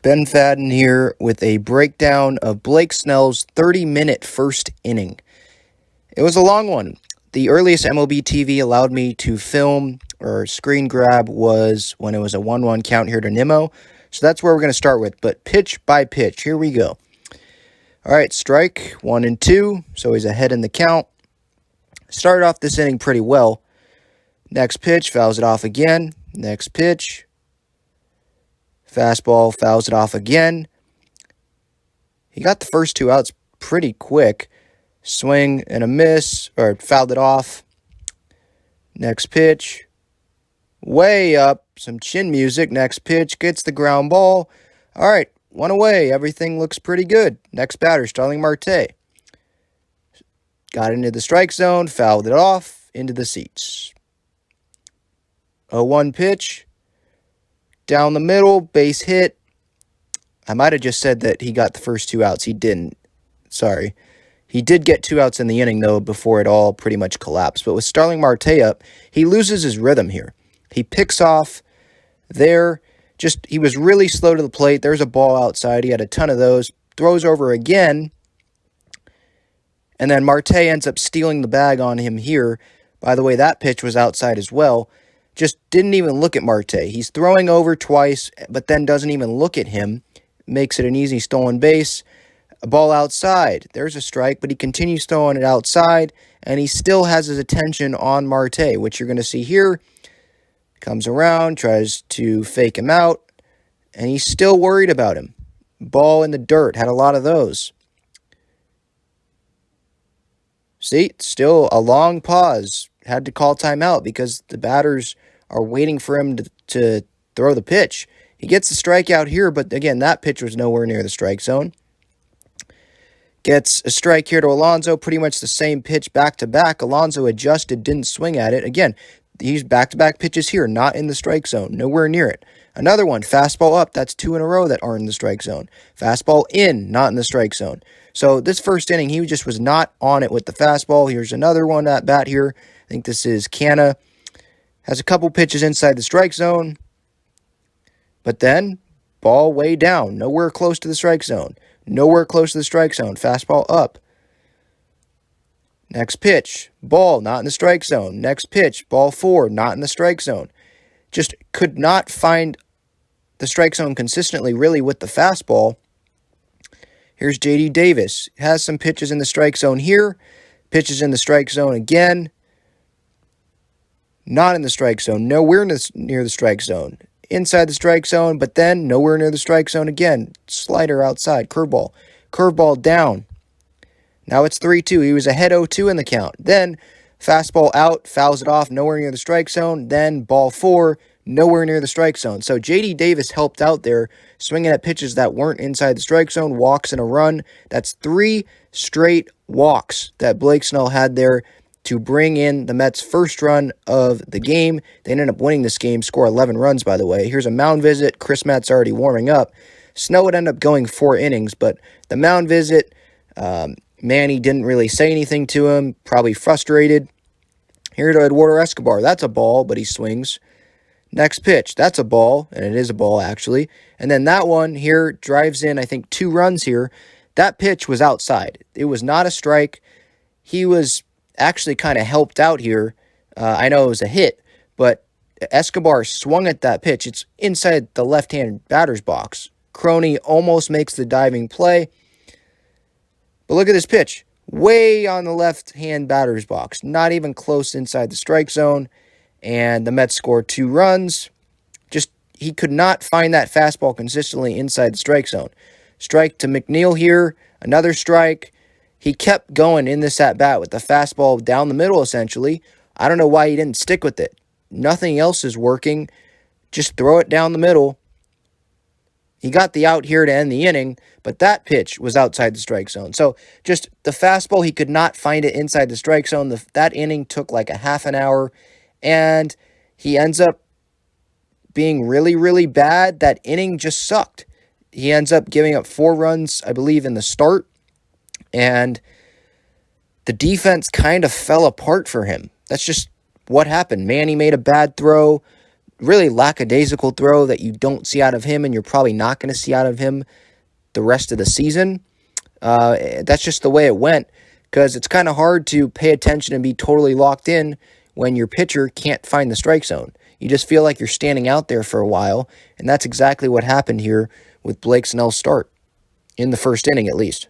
Ben Fadden here with a breakdown of Blake Snell's 30-minute first inning. It was a long one. The earliest MLB TV allowed me to film or screen grab was when it was a 1-1 count here to Nimmo. So that's where we're going to start with. But pitch by pitch, here we go. All right, strike 1 and 2. So he's ahead in the count. Started off this inning pretty well. Next pitch, fouls it off again. Next pitch. Fastball, fouls it off again. He got the first 2 outs pretty quick. Swing and a miss, or fouled it off. Next pitch. Way up, some chin music. Next pitch, gets the ground ball. All right, 1 away. Everything looks pretty good. Next batter, Starling Marte. Got into the strike zone, fouled it off, into the seats. 0-1 pitch. Down the middle, base hit. I might have just said that he got the first 2 outs. He didn't. Sorry. He did get 2 outs in the inning, though, before it all pretty much collapsed. But with Starling Marte up, he loses his rhythm here. He picks off there. He was really slow to the plate. There's a ball outside. He had a ton of those. Throws over again. And then Marte ends up stealing the bag on him here. By the way, that pitch was outside as well. Just didn't even look at Marte. He's throwing over twice, but then doesn't even look at him. Makes it an easy stolen base. A ball outside. There's a strike, but he continues throwing it outside, and he still has his attention on Marte, which you're going to see here. Comes around, tries to fake him out, and he's still worried about him. Ball in the dirt. Had a lot of those. See, still a long pause. Had to call timeout because the batters are waiting for him to throw the pitch. He gets the strikeout here, but again, that pitch was nowhere near the strike zone. Gets a strike here to Alonso, pretty much the same pitch back-to-back. Alonso adjusted, didn't swing at it. Again, these back-to-back pitches here, not in the strike zone, nowhere near it. Another one, fastball up, that's 2 in a row that aren't in the strike zone. Fastball in, not in the strike zone. So this first inning, he just was not on it with the fastball. Here's another one at bat here. I think this is Canna. Has a couple pitches inside the strike zone. But then, ball way down. Nowhere close to the strike zone. Nowhere close to the strike zone. Fastball up. Next pitch. Ball not in the strike zone. Next pitch. Ball 4. Not in the strike zone. Just could not find the strike zone consistently really with the fastball. Here's J.D. Davis. Has some pitches in the strike zone here. Pitches in the strike zone again. Not in the strike zone. Nowhere near the strike zone. Inside the strike zone, but then nowhere near the strike zone again. Slider outside. Curveball. Curveball down. Now it's 3-2. He was ahead 0-2 in the count. Then fastball out. Fouls it off. Nowhere near the strike zone. Then ball 4. Nowhere near the strike zone. So J.D. Davis helped out there, swinging at pitches that weren't inside the strike zone. Walks and a run. That's 3 straight walks that Blake Snell had there to bring in the Mets' first run of the game. They ended up winning this game, score 11 runs, by the way. Here's a mound visit. Chris Matt's already warming up. Snell would end up going 4 innings, but the mound visit, Manny didn't really say anything to him, probably frustrated. Here to Eduardo Escobar. That's a ball, but he swings. Next pitch. That's a ball, and it is a ball, actually. And then that one here drives in, I think, 2 runs here. That pitch was outside. It was not a strike. He was actually kind of helped out here. I know it was a hit, but Escobar swung at that pitch. It's inside the left-hand batter's box. Crony almost makes the diving play. But look at this pitch. Way on the left-hand batter's box. Not even close inside the strike zone. And the Mets scored 2 runs. He could not find that fastball consistently inside the strike zone. Strike to McNeil here. Another strike. He kept going in this at-bat with the fastball down the middle, essentially. I don't know why he didn't stick with it. Nothing else is working. Just throw it down the middle. He got the out here to end the inning, but that pitch was outside the strike zone. So just the fastball, he could not find it inside the strike zone. That inning took like a half an hour, and he ends up being really, really bad. That inning just sucked. He ends up giving up 4 runs, I believe, in the start. And the defense kind of fell apart for him. That's just what happened. Manny made a bad throw. really lackadaisical throw that you don't see out of him, and you're probably not going to see out of him the rest of the season. That's just the way it went, because it's kind of hard to pay attention and be totally locked in when your pitcher can't find the strike zone. You just feel like you're standing out there for a while, and that's exactly what happened here with Blake Snell's start, in the first inning at least.